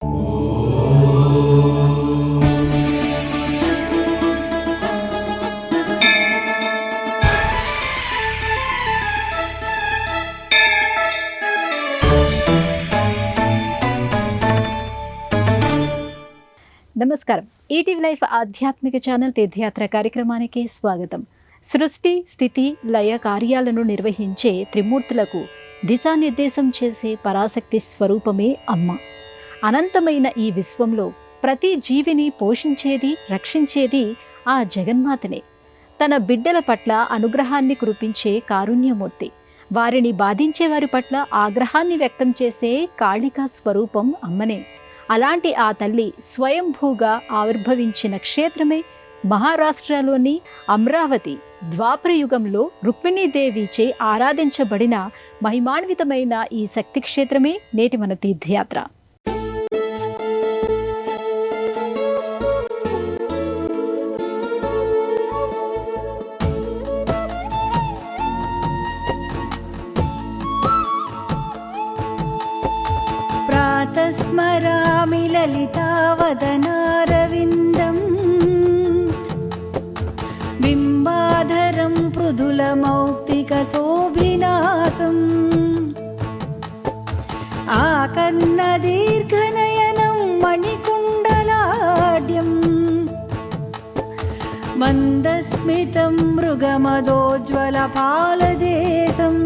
నమస్కారం. ETV life ఆధ్యాత్మిక channel తీర్థయాత్ర కార్యక్రమానికి స్వాగతం. సృష్టి, స్థితి, లయ కార్యాలను నిర్వహించే త్రిమూర్తులకు దిశానిర్దేశం చేసే పరాశక్తి స్వరూపమే అమ్మ. అనంతమైన ఈ విశ్వంలో ప్రతి జీవిని పోషించేది, రక్షించేది ఆ జగన్మాతనే. తన బిడ్డల పట్ల అనుగ్రహాన్ని కురిపించే కారుణ్యమూర్తి, వారిని బాధించే వారి పట్ల ఆగ్రహాన్ని వ్యక్తం చేసే కాళికా స్వరూపం అమ్మనే. అలాంటి ఆ తల్లి స్వయంభూగా ఆవిర్భవించిన క్షేత్రమే మహారాష్ట్రలోని అమరావతి. ద్వాపరయుగంలో రుక్మిణీదేవిచే ఆరాధించబడిన మహిమాన్వితమైన ఈ శక్తి క్షేత్రమే నేటి మన తీర్థయాత్ర. స్మరామి లలితావదనారవిందం బింబాధరం మృదులమౌక్తికశోభినాసం ఆకర్ణదీర్ఘనయనం మణికుండలాఢ్యం మందస్మితం మృగమదోజ్వలపాలదేశం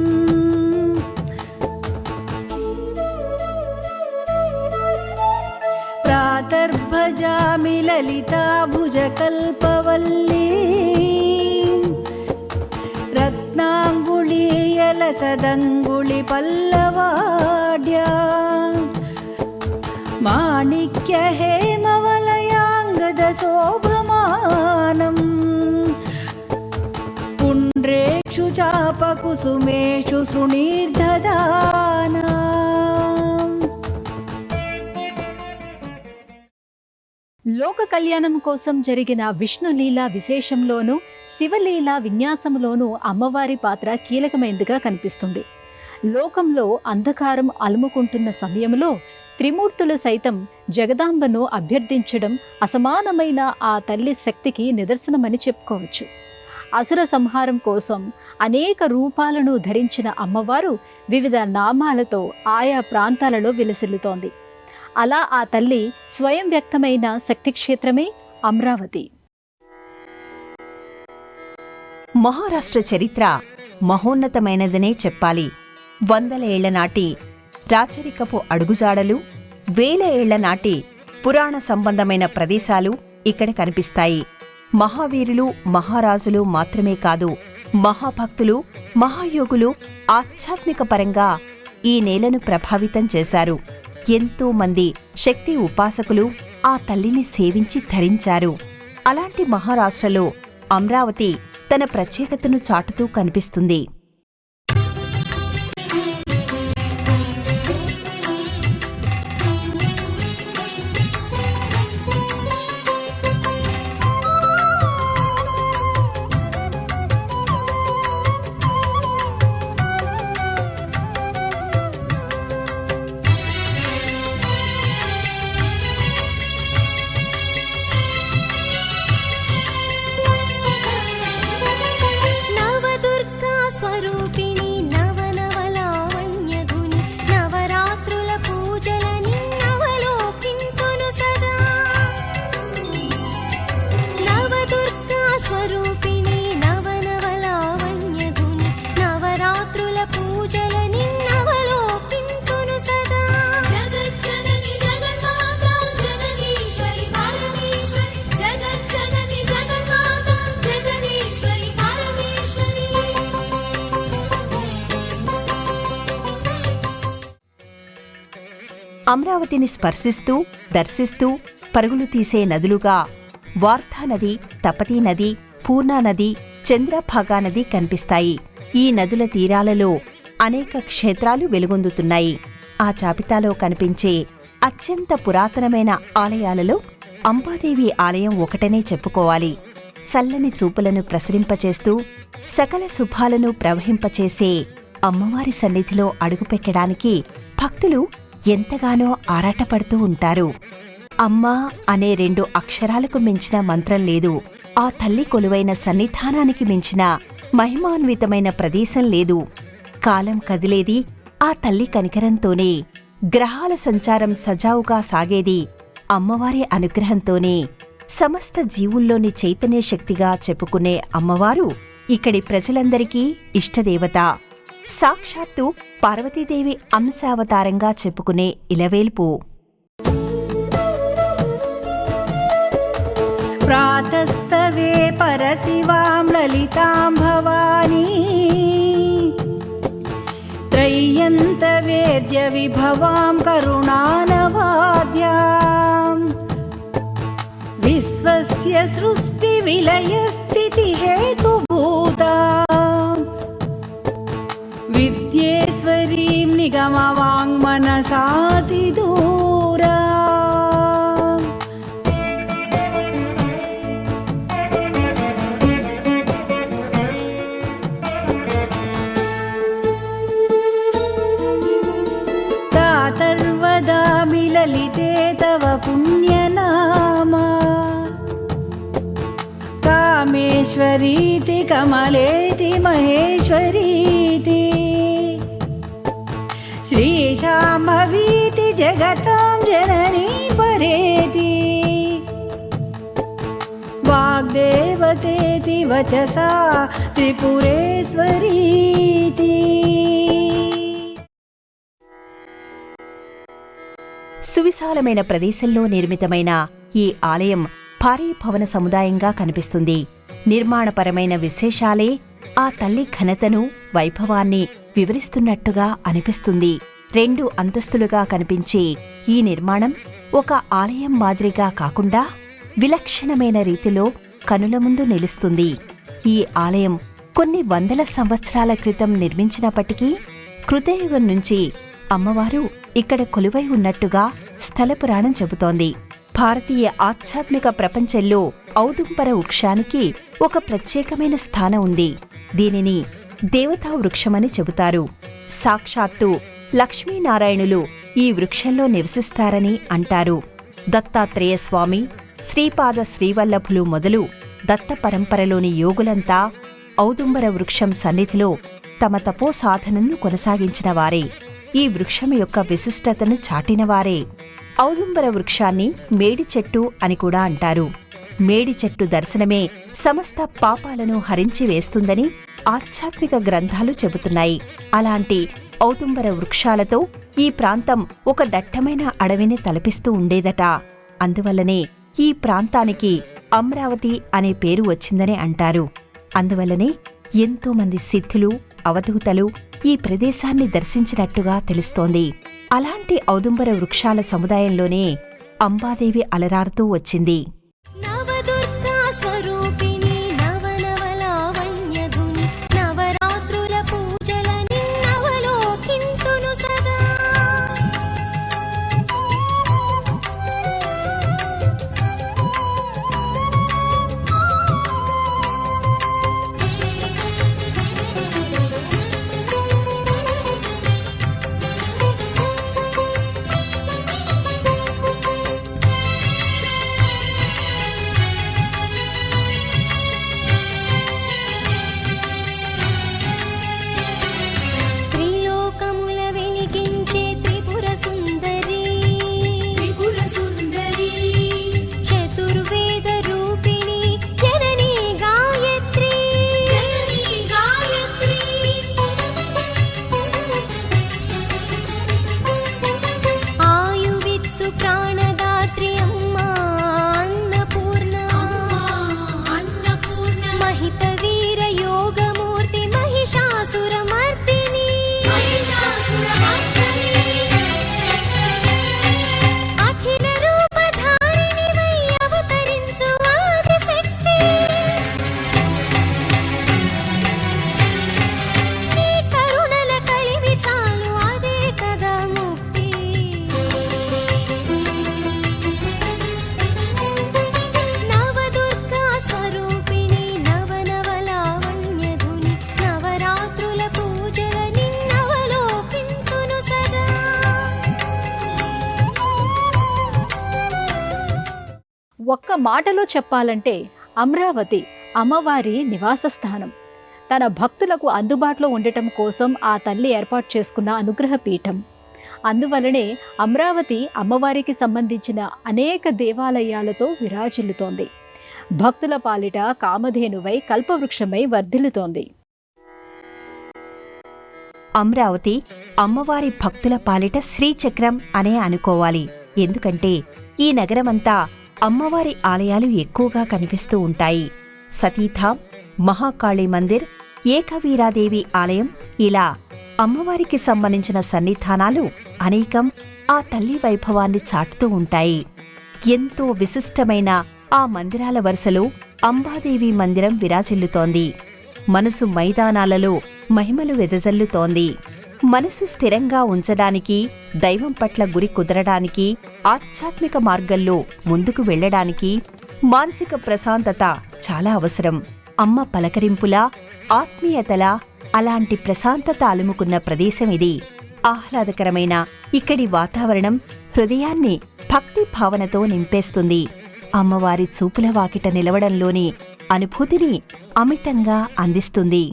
ప్రాతర్భజామి లలితాభుజకల్పవల్లీ రత్నాంగుళీయలసదంగుళిపల్లవాడ్యా మాణిక్యహేమవలయాంగదశోభమానం పుండ్రేషు చాపకుసుమేషు శృణీర్దదానా. లోక కళ్యాణం కోసం జరిగిన విష్ణులీలా విశేషంలోనూ శివలీలా విన్యాసంలోనూ అమ్మవారి పాత్ర కీలకమైనదిగా కనిపిస్తుంది. లోకంలో అంధకారం అలుముకుంటున్న సమయంలో త్రిమూర్తులు సైతం జగదాంబను అభ్యర్థించడం అసమానమైన ఆ తల్లి శక్తికి నిదర్శనమని చెప్పుకోవచ్చు. అసుర సంహారం కోసం అనేక రూపాలను ధరించిన అమ్మవారు వివిధ నామాలతో ఆయా ప్రాంతాలలో విలసిల్లుతోంది. అలా ఆ తల్లి స్వయం వ్యక్తమైన శక్తిక్షేత్రమే అమరావతి. మహారాష్ట్ర చరిత్ర మహోన్నతమైనదనే చెప్పాలి. 100 ఏళ్ల నాటి రాచరికపు అడుగుజాడలు, 1000 ఏళ్ల నాటి పురాణ సంబంధమైన ప్రదేశాలు ఇక్కడ కనిపిస్తాయి. మహావీరులు, మహారాజులు మాత్రమే కాదు, మహాభక్తులు, మహాయోగులు ఆధ్యాత్మిక పరంగా ఈ నేలను ప్రభావితం చేశారు. ఎంతో మంది శక్తి ఉపాసకులు ఆ తల్లిని సేవించి ధరించారు. అలాంటి మహారాష్ట్రలో అమరావతి తన ప్రత్యేకతను చాటుతూ కనిపిస్తుంది. అమరావతిని స్పర్శిస్తూ, దర్శిస్తూ పరుగులు తీసే నదులుగా వార్ధా నది, తపతీ నది, పూర్ణా నది, చంద్రభాగా నది కనిపిస్తాయి. ఈ నదుల తీరాలలో అనేక క్షేత్రాలు వెలుగొందుతున్నాయి. ఆ జాబితాలో కనిపించే అత్యంత పురాతనమైన ఆలయాలలో అంబాదేవి ఆలయం ఒకటనే చెప్పుకోవాలి. చల్లని చూపులను ప్రసరింపచేస్తూ సకల శుభాలను ప్రవహింపచేసే అమ్మవారి సన్నిధిలో అడుగుపెట్టడానికి భక్తులు ఎంతగానో ఆరాటపడుతూ ఉంటారు. అమ్మా అనే 2 అక్షరాలకు మించిన మంత్రం లేదు. ఆ తల్లి కొలువైన సన్నిధానానికి మించిన మహిమాన్వితమైన ప్రదేశం లేదు. కాలం కదిలేది ఆ తల్లి కనికరంతోనే. గ్రహాల సంచారం సజావుగా సాగేది అమ్మవారి అనుగ్రహంతోనే. సమస్త జీవుల్లోని చైతన్య శక్తిగా చెప్పుకునే అమ్మవారు ఇక్కడి ప్రజలందరికీ ఇష్టదేవత. సాక్షాత్తు పార్వతీదేవి అంశావతారంగా చెప్పుకునే ఇలవేల్పు. ప్రాతస్తవే పరశివాం లలితాం భవానీ త్రయ్యంత వేద్య విభవాం కరుణానవాద్యాం విశ్వస్య సృష్టి విలయ స్థితి హేతుభూతాం విద్యేశ్వరీం నిగమవాङ्मनसातिदूरा. तातर्वदामि ललिते तव पुण्यनामा कामेश्वरीति कमलेति महेश्वरीति श्रीशाम्भवीति जगतां जननी परेति वाग्देवतेति वचसा त्रिपुरेश्वरीति. సువిశాలమైన ప్రదేశంలో నిర్మితమైన ఈ ఆలయం భారీ భవన సముదాయంగా కనిపిస్తుంది. నిర్మాణపరమైన విశేషాలే ఆ తల్లి ఘనతను, వైభవాన్ని వివరిస్తున్నట్టుగా అనిపిస్తుంది. 2 అంతస్తులుగా కనిపించే ఈ నిర్మాణం ఒక ఆలయం మాదిరిగా కాకుండా విలక్షణమైన రీతిలో కనుల ముందు నిలుస్తుంది. ఈ ఆలయం కొన్ని వందల సంవత్సరాల క్రితం నిర్మించినప్పటికీ కృతయుగం నుంచి అమ్మవారు ఇక్కడ కొలువై ఉన్నట్టుగా స్థల పురాణం చెబుతోంది. భారతీయ ఆధ్యాత్మిక ప్రపంచంలో ఔదుంబర వృక్షానికి ఒక ప్రత్యేకమైన స్థానం ఉంది. దీనిని దేవతా వృక్షమని చెబుతారు. సాక్షాత్తు లక్ష్మీనారాయణులు ఈ వృక్షంలో నివసిస్తారని అంటారు. దత్తాత్రేయ స్వామి, శ్రీపాద శ్రీవల్లభులు మొదలు దత్త పరంపరలోని యోగులంతా ఔదుంబర వృక్షం సన్నిధిలో తమ తపో సాధనను కొనసాగించిన వారే. ఈ వృక్షం యొక్క విశిష్టతను చాటినవారే. ఔదుంబర వృక్షాన్ని మేడి చెట్టు అని కూడా అంటారు. మేడి చెట్టు దర్శనమే సమస్త పాపాలను హరించి వేస్తుందని ఆధ్యాత్మిక గ్రంథాలు చెబుతున్నాయి. అలాంటి ఔదుంబర వృక్షాలతో ఈ ప్రాంతం ఒక దట్టమైన అడవిని తలపిస్తూ ఉండేదట. అందువల్లనే ఈ ప్రాంతానికి అమరావతి అనే పేరు వచ్చిందని అంటారు. అందువల్లనే ఎంతోమంది సిద్ధులు, అవధూతలు ఈ ప్రదేశాన్ని దర్శించినట్టుగా తెలుస్తోంది. అలాంటి ఔదుంబర వృక్షాల సముదాయంలోనే అంబాదేవి అలరారుతూ వచ్చింది. నవదుర్గా స్వరూపిణి నవనవలావణ్యధుని నవరాత్రుల పూజలని నవలోకింతును సదా. ఒక్క మాటలో చెప్పాలంటే అమరావతి అమ్మవారి నివాస స్థానం. తన భక్తులకు అందుబాటులో ఉండటం కోసం ఆ తల్లి ఏర్పాటు చేసుకున్న అనుగ్రహ పీఠం. అందువలనే అమరావతి అమ్మవారికి సంబంధించిన అనేక దేవాలయాలతో విరాజిల్లుతోంది. భక్తుల పాలిట కామధేనువై కల్పవృక్షమై వర్ధిల్లుతోంది. అమరావతి అమ్మవారి భక్తుల పాలిట శ్రీచక్రం అనే అనుకోవాలి. ఎందుకంటే ఈ నగరమంతా అమ్మవారి ఆలయాలు ఎక్కువగా కనిపిస్తూ ఉంటాయి. సతీధామ్, మహాకాళీ మందిర్, ఏకవీరాదేవి ఆలయం, ఇలా అమ్మవారికి సంబంధించిన సన్నిధానాలు అనేకం ఆ తల్లి వైభవాన్ని చాటుతూ ఉంటాయి. ఎంతో విశిష్టమైన ఆ మందిరాల వరుసలో అంబాదేవి మందిరం విరాజిల్లుతోంది. మనసు మైదానాలలో మహిమలు వెదజల్లుతోంది. మనసు స్థిరంగా ఉంచడానికి, దైవం పట్ల గురి కుదరడానికి, ఆధ్యాత్మిక మార్గంలో ముందుకు వెళ్లడానికి మానసిక ప్రశాంతత చాలా అవసరం. అమ్మ పలకరింపులా, ఆత్మీయతలా అలాంటి ప్రశాంతత అలుముకున్న ప్రదేశం ఇది. ఆహ్లాదకరమైన ఇక్కడి వాతావరణం హృదయాన్ని భక్తి భావనతో నింపేస్తుంది. అమ్మవారి చూపుల వాకిట నిలవడంలోని అనుభూతిని అమితంగా అందిస్తుంది.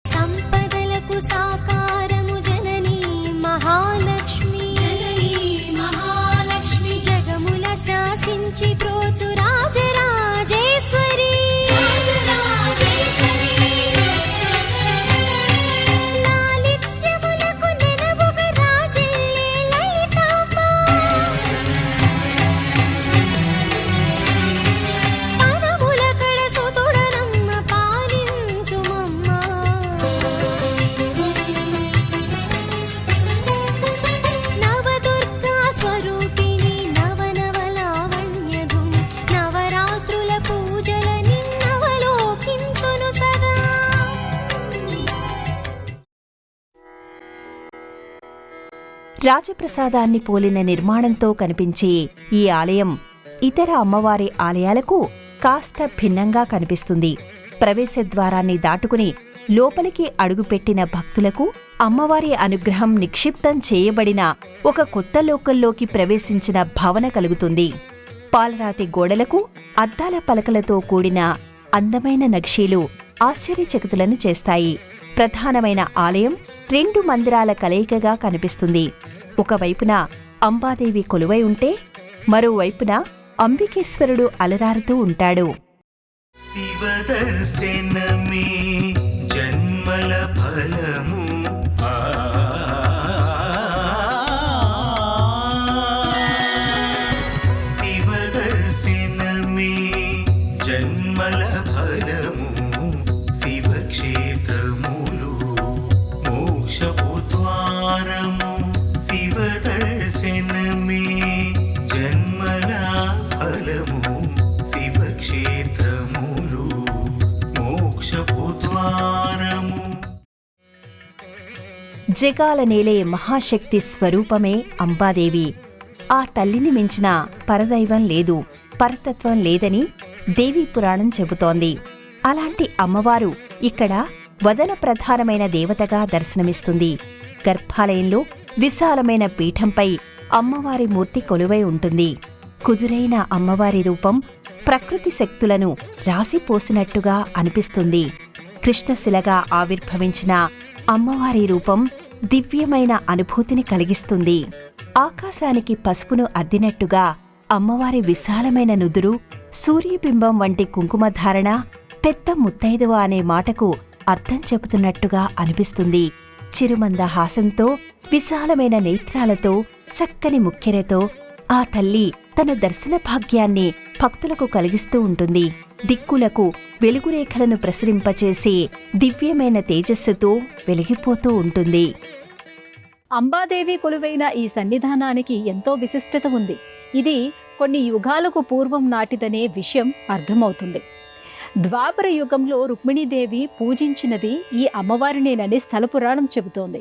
సంపదలకు సాకారము జననీ మహాలక్ష్మి, జగముల శాసించి త్రోచు రాజరాజేశ్వరి, లాలిత్యములకు నెలవుగా రాజిల్లే లలితాంబ, పదముల కడ సుతుడనమ్మ పాలించుమమ్మ. నవదుర్గా స్వరూపిణి నవనవలావణ్యధుని, నవరాత్రుల పూజల నిన్నవలోకింతును సదా. రాజప్రసాదాన్ని పోలిన నిర్మాణంతో కనిపించే ఈ ఆలయం ఇతర అమ్మవారి ఆలయాలకు కాస్త భిన్నంగా కనిపిస్తుంది. ప్రవేశద్వారాన్ని దాటుకుని లోపలికి అడుగుపెట్టిన భక్తులకు అమ్మవారి అనుగ్రహం నిక్షిప్తం చేయబడిన ఒక కొత్త లోకంలోకి ప్రవేశించిన భావన కలుగుతుంది. పాలరాతి గోడలకు అద్దాల పలకలతో కూడిన అందమైన నక్షీలు ఆశ్చర్యచకితులను చేస్తాయి. ప్రధానమైన ఆలయం 2 మందిరాల కలయికగా కనిపిస్తుంది. ఒకవైపున అంబాదేవి కొలువై ఉంటే మరోవైపున అంబికేశ్వరుడు అలరారుతూ ఉంటాడు. శివదర్శనమే జన్మల ఫలము, శివదర్శనమే జన్మల ఫలము, శివక్షేత్రములు మోక్షపు ద్వారము. శివదర్శనమే జన్మల ఫలము, శివక్షేత్రములు మోక్షపు ద్వారము. జగాల నేలే మహాశక్తి స్వరూపమే అంబాదేవి. ఆ తల్లిని మించిన పరదైవం లేదు, పరతత్వం లేదని దేవీ పురాణం చెబుతోంది. అలాంటి అమ్మవారు ఇక్కడ వదన ప్రధానమైన దేవతగా దర్శనమిస్తుంది. గర్భాలయంలో విశాలమైన పీఠంపై అమ్మవారి మూర్తి కొలువై ఉంటుంది. కుదురైన అమ్మవారి రూపం ప్రకృతి శక్తులను రాసిపోసినట్టుగా అనిపిస్తుంది. కృష్ణశిలగా ఆవిర్భవించిన అమ్మవారి రూపం దివ్యమైన అనుభూతిని కలిగిస్తుంది. ఆకాశానికి పసుపును అద్దినట్టుగా అమ్మవారి విశాలమైన నుదురు, సూర్యబింబం వంటి కుంకుమధారణ పెద్ద ముత్తైదువ అనే మాటకు అర్థం చెబుతున్నట్టుగా అనిపిస్తుంది. చిరుమంద హాసంతో, విశాలమైన నేత్రాలతో, చక్కని ముక్కెరతో ఆ తల్లి తన దర్శన భాగ్యాన్ని భక్తులకు కలిగిస్తూ ఉంటుంది. దిక్కులకు వెలుగురేఖలను ప్రసరింపచేసే దివ్యమైన తేజస్సుతో వెలిగిపోతూ ఉంటుంది. అంబాదేవి కొలువైన ఈ సన్నిధానానికి ఎంతో విశిష్టత ఉంది. ఇది కొన్ని యుగాలకు పూర్వం నాటిదనే విషయం అర్థమవుతుంది. ద్వాపర యుగంలో రుక్మిణీదేవి పూజించినది ఈ అమ్మవారినేనని స్థల పురాణం చెబుతోంది.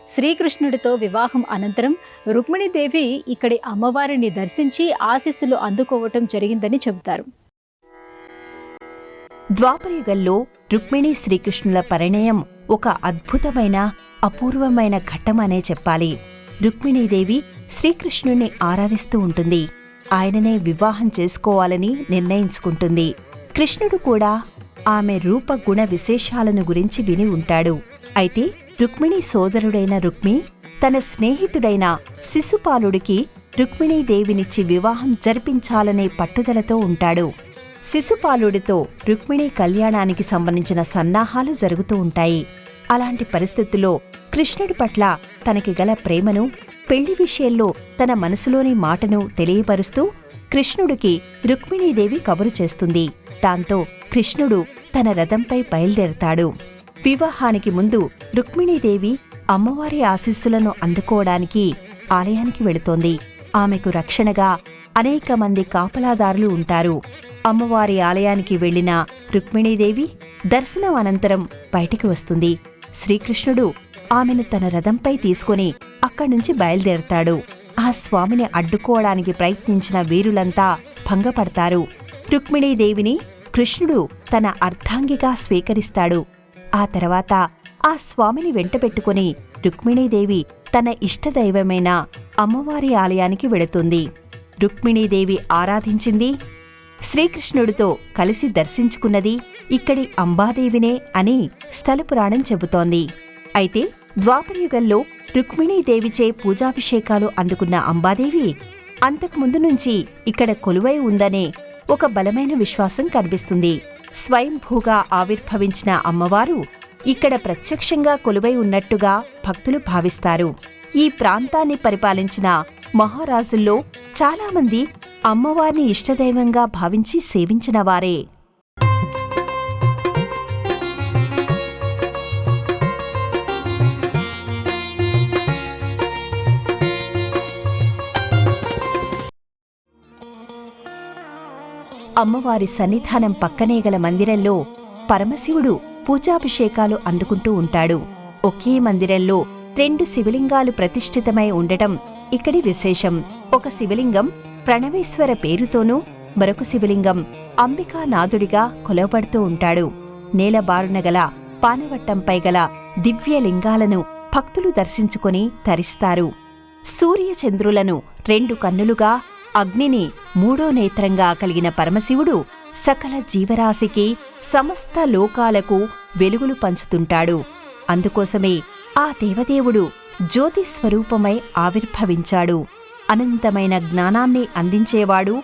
శ్రీకృష్ణుడితో వివాహం అనంతరం రుక్మిణీదేవి ఇక్కడి అమ్మవారిని దర్శించి ఆశీస్సులు అందుకోవటం జరిగిందని చెబుతారు. ద్వాపరయుగంలో రుక్మిణీ శ్రీకృష్ణుల పరిణయం ఒక అద్భుతమైన, అపూర్వమైన ఘట్టమనే చెప్పాలి. రుక్మిణీదేవి శ్రీకృష్ణుణ్ణి ఆరాధిస్తూ ఉంటుంది. ఆయననే వివాహం చేసుకోవాలని నిర్ణయించుకుంటుంది. కృష్ణుడు కూడా ఆమె రూప గుణ విశేషాలను గురించి విని ఉంటాడు. అయితే రుక్మిణీ సోదరుడైన రుక్మి తన స్నేహితుడైన శిశుపాలుడికి రుక్మిణీదేవినిచ్చి వివాహం జరిపించాలనే పట్టుదలతో ఉంటాడు. శిశుపాలుడితో రుక్మిణీ కళ్యాణానికి సంబంధించిన సన్నాహాలు జరుగుతూ ఉంటాయి. అలాంటి పరిస్థితుల్లో కృష్ణుడి పట్ల తనకి గల ప్రేమను, పెళ్లి విషయంలో తన మనసులోని మాటను తెలియపరుస్తూ కృష్ణుడికి రుక్మిణీదేవి కబురు చేస్తుంది. దాంతో కృష్ణుడు తన రథంపై బయలుదేరతాడు. వివాహానికి ముందు రుక్మిణీదేవి అమ్మవారి ఆశీస్సులను అందుకోవడానికి ఆలయానికి వెళుతోంది. ఆమెకు రక్షణగా అనేక మంది కాపలాదారులు ఉంటారు. అమ్మవారి ఆలయానికి వెళ్లిన రుక్మిణీదేవి దర్శనం అనంతరం బయటికి వస్తుంది. శ్రీకృష్ణుడు ఆమెను తన రథంపై తీసుకుని అక్కడ్నుంచి బయలుదేరతాడు. ఆ స్వామిని అడ్డుకోవడానికి ప్రయత్నించిన వీరులంతా భంగపడతారు. రుక్మిణీదేవిని కృష్ణుడు తన అర్ధాంగిగా స్వీకరిస్తాడు. ఆ తర్వాత ఆ స్వామిని వెంటబెట్టుకుని రుక్మిణీదేవి తన ఇష్టదైవమైన అమ్మవారి ఆలయానికి వెళుతుంది. రుక్మిణీదేవి ఆరాధించింది, శ్రీకృష్ణుడితో కలిసి దర్శించుకున్నది ఇక్కడి అంబాదేవినే అని స్థలపురాణం చెబుతోంది. అయితే ద్వాపరయుగంలో రుక్మిణీదేవిచే పూజాభిషేకాలు అందుకున్న అంబాదేవి అంతకుముందు నుంచి ఇక్కడ కొలువై ఉందనే ఒక బలమైన విశ్వాసం కనిపిస్తుంది. స్వయంభూగా ఆవిర్భవించిన అమ్మవారు ఇక్కడ ప్రత్యక్షంగా కొలువై ఉన్నట్టుగా భక్తులు భావిస్తారు. ఈ ప్రాంతాన్ని పరిపాలించిన మహారాజుల్లో చాలామంది అమ్మవారిని ఇష్టదైవంగా భావించి సేవించిన వారే. అమ్మవారి సన్నిధానం పక్కనే గల మందిరంలో పరమశివుడు పూజాభిషేకాలు అందుకుంటూ ఉంటాడు. ఒకే మందిరంలో 2 శివలింగాలు ప్రతిష్ఠితమై ఉండటం ఇక్కడి విశేషం. ఒక శివలింగం ప్రణవేశ్వర పేరుతోనూ, మరొక శివలింగం అంబికానాథుడిగా కొలవబడుతూ ఉంటాడు. నేలబారున గల పానవట్టంపై గల దివ్యలింగాలను భక్తులు దర్శించుకొని తరిస్తారు. సూర్యచంద్రులను 2 కన్నులుగా, అగ్నిని 3వ నేత్రంగా కలిగిన పరమశివుడు సకల జీవరాశికి, సమస్త లోకాలకు వెలుగులు పంచుతుంటాడు. అందుకోసమే ఆ దేవదేవుడు జ్యోతి స్వరూపమై ఆవిర్భవించాడు. అనంతమైన జ్ఞానాన్ని అందించేవాడు,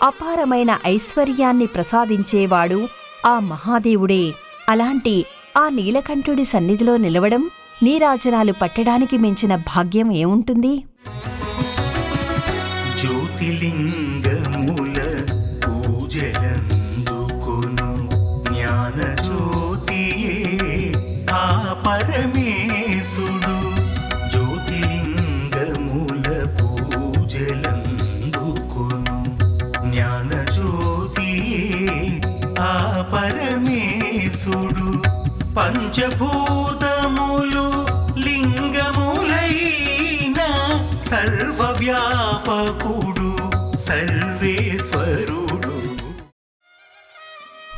అపారమైన ఐశ్వర్యాన్ని ప్రసాదించేవాడు ఆ మహాదేవుడే. అలాంటి ఆ నీలకంఠుడి సన్నిధిలో నిలవడం, నీరాజనాలు పట్టడానికి మించిన భాగ్యం ఏముంటుంది? జ్యోతిలింగముల పూజలందుకొను జ్ఞానజ్యోతియే ఆ పరమేశుడు. జ్యోతిలింగముల పూజలందుకొను జ్ఞానజ్యోతియే ఆ పరమేశుడు. పంచభూతములు లింగములైన సర్వవ్యాపకుడు, సర్వేశ్వరుడు.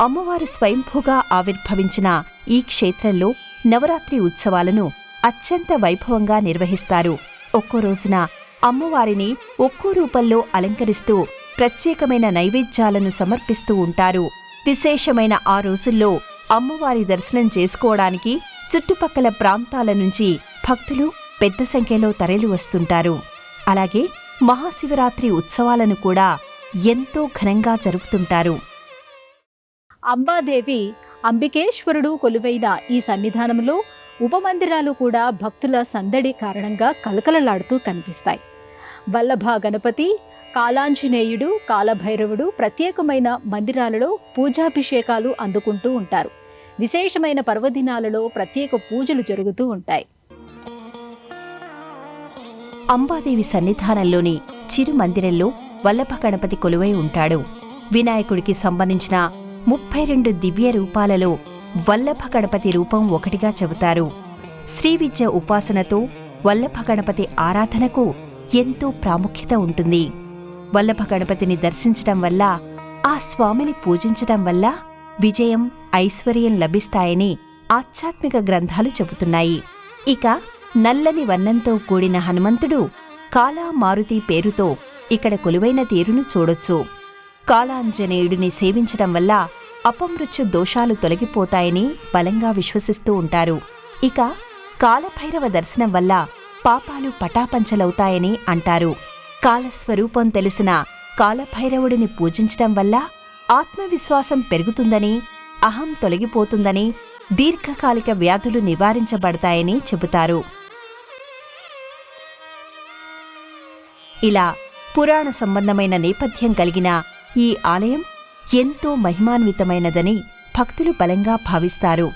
అమ్మవారు స్వయంభూగా ఆవిర్భవించిన ఈ క్షేత్రంలో నవరాత్రి ఉత్సవాలను అత్యంత వైభవంగా నిర్వహిస్తారు. ఒక్కో రోజున అమ్మవారిని ఒక్కో రూపంలో అలంకరిస్తూ ప్రత్యేకమైన నైవేద్యాలను సమర్పిస్తూ ఉంటారు. విశేషమైన ఆ రోజుల్లో అమ్మవారి దర్శనం చేసుకోవడానికి చుట్టుపక్కల ప్రాంతాల నుంచి భక్తులు పెద్ద సంఖ్యలో తరలి వస్తుంటారు. అలాగే మహాశివరాత్రి ఉత్సవాలను కూడా ఎంతో ఘనంగా జరుపుతుంటారు. అంబాదేవి, అంబికేశ్వరుడు కొలువైన ఈ సన్నిధానంలో ఉపమందిరాలు కూడా భక్తుల సందడి కారణంగా కలకలలాడుతూ కనిపిస్తాయి. వల్లభ గణపతి, కాలాంజనేయుడు, కాలభైరవుడు ప్రత్యేకమైన మందిరాలలో పూజాభిషేకాలు అందుకుంటూ ఉంటారు. విశేషమైన పర్వదినాలలో ప్రత్యేక పూజలు జరుగుతూ ఉంటాయి. అంబాదేవి సన్నిధానంలోని చిరు మందిరంలో వల్లభ గణపతి కొలువై ఉంటాడు. వినాయకుడికి సంబంధించిన 32 దివ్య రూపాలలో వల్లభ గణపతి రూపం ఒకటిగా చెబుతారు. శ్రీవిద్య ఉపాసనతో వల్లభ గణపతి ఆరాధనకు ఎంతో ప్రాముఖ్యత ఉంటుంది. వల్లభ గణపతిని దర్శించటం వల్ల, ఆ స్వామిని పూజించటం వల్ల విజయం, ఐశ్వర్యం లభిస్తాయని ఆధ్యాత్మిక గ్రంథాలు చెబుతున్నాయి. ఇక నల్లని వర్ణంతో కూడిన హనుమంతుడు కాలా మారుతి పేరుతో ఇక్కడ కొలువైన తీరును చూడొచ్చు. కాలాంజనేయుడిని సేవించడం వల్ల అపమృత్యు దోషాలు తొలగిపోతాయని బలంగా విశ్వసిస్తూ ఉంటారు. ఇక కాలభైరవ దర్శనం వల్ల పాపాలు పటాపంచలవుతాయని అంటారు. కాలస్వరూపం తెలిసిన కాలభైరవుడిని పూజించడం వల్ల ఆత్మవిశ్వాసం పెరుగుతుందని, అహం తొలగిపోతుందని, దీర్ఘకాలిక వ్యాధులు నివారించబడతాయని చెబుతారు. ఇలా పురాణ సంబంధమైన నేపథ్యం కలిగిన ఈ ఆలయం ఎంతో మహిమాన్వితమైనదని భక్తులు బలంగా భావిస్తారు.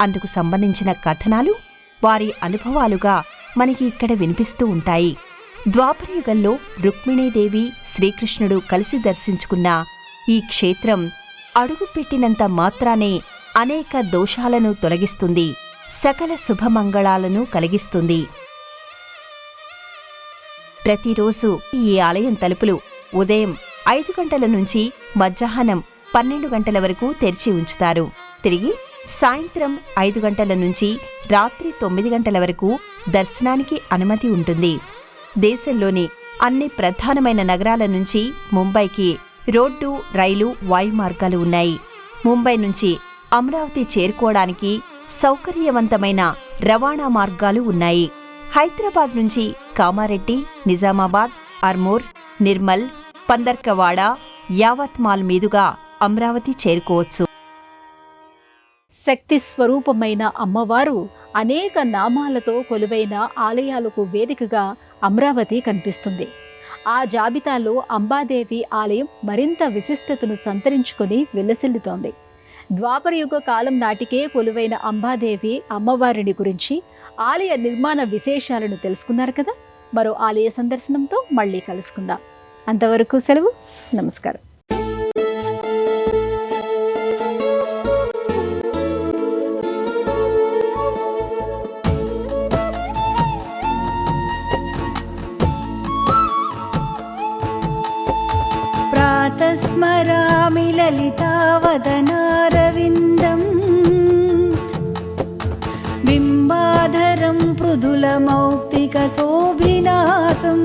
అందుకు సంబంధించిన కథనాలు వారి అనుభవాలుగా మనకి ఇక్కడ వినిపిస్తూ ఉంటాయి. ద్వాపరయుగంలో రుక్మిణీదేవి, శ్రీకృష్ణుడు కలిసి దర్శించుకున్న ఈ క్షేత్రం అడుగుపెట్టినంత మాత్రానే అనేక దోషాలను తొలగిస్తుంది, సకల శుభమంగళాలను కలిగిస్తుంది. ప్రతిరోజు ఈ ఆలయం తలుపులు ఉదయం 5 గంటల నుంచి మధ్యాహ్నం 12 గంటల వరకు తెరిచి ఉంచుతారు. తిరిగి సాయంత్రం 5 గంటల నుంచి రాత్రి 9 గంటల వరకు దర్శనానికి అనుమతి ఉంటుంది. దేశంలోని అన్ని ప్రధానమైన నగరాల నుంచి ముంబైకి రోడ్డు, రైలు, వాయు మార్గాలు ఉన్నాయి. ముంబై నుంచి అమరావతి చేరుకోవడానికి సౌకర్యవంతమైన రవాణా మార్గాలు ఉన్నాయి. హైదరాబాద్ నుంచి కామారెడ్డి, నిజామాబాద్, అర్మూర్, నిర్మల్, పందర్కవాడ, యావత్మాల్ మీదుగా అమరావతి చేరుకోవచ్చు. శక్తి స్వరూపమైన అమ్మవారు అనేక నామాలతో కొలువైన ఆలయాలకు వేదికగా అమరావతి కనిపిస్తుంది. ఆ జాబితాలో అంబాదేవి ఆలయం మరింత విశిష్టతను సంతరించుకొని విలసిల్లుతోంది. ద్వాపరయుగ కాలం నాటికే కొలువైన అంబాదేవి అమ్మవారిని గురించి, ఆలయ నిర్మాణ విశేషాలను తెలుసుకున్నారు కదా. మరో ఆలయ సందర్శనంతో మళ్ళీ కలుసుకుందాం. అంతవరకు సెలవు. నమస్కారం. ప్రాతస్మరామి లలితావదనారవిందం బింబాధరం మృదులమౌక్తికశోభినాసం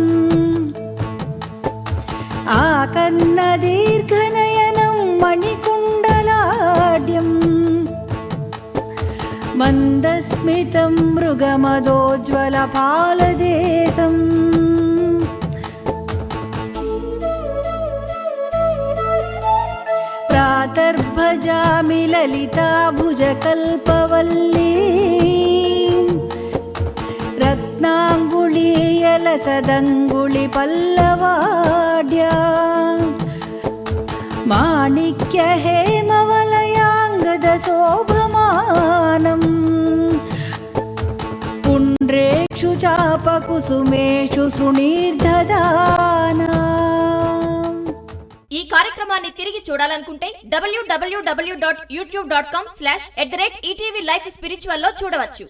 ఆకర్ణదీర్ఘనయనం మణికుండలాఢ్యం మందస్మితం మృగమదోజ్వలపాలదేశం ప్రాతర్భజామి లలితాభుజకల్పవల్లీ రత్నాంగుళీయలసదంగుళి పల్లవాడ్యా మాణిక్య హేమవలయాంగద శోభమానం పుండ్రేక్షు చాపకుసుమేషు శృణీర్దదానా. ఈ కార్యక్రమాన్ని తిరిగి చూడాలనుకుంటే www.youtube.com/@ETV Life Spiritual లో చూడవచ్చు.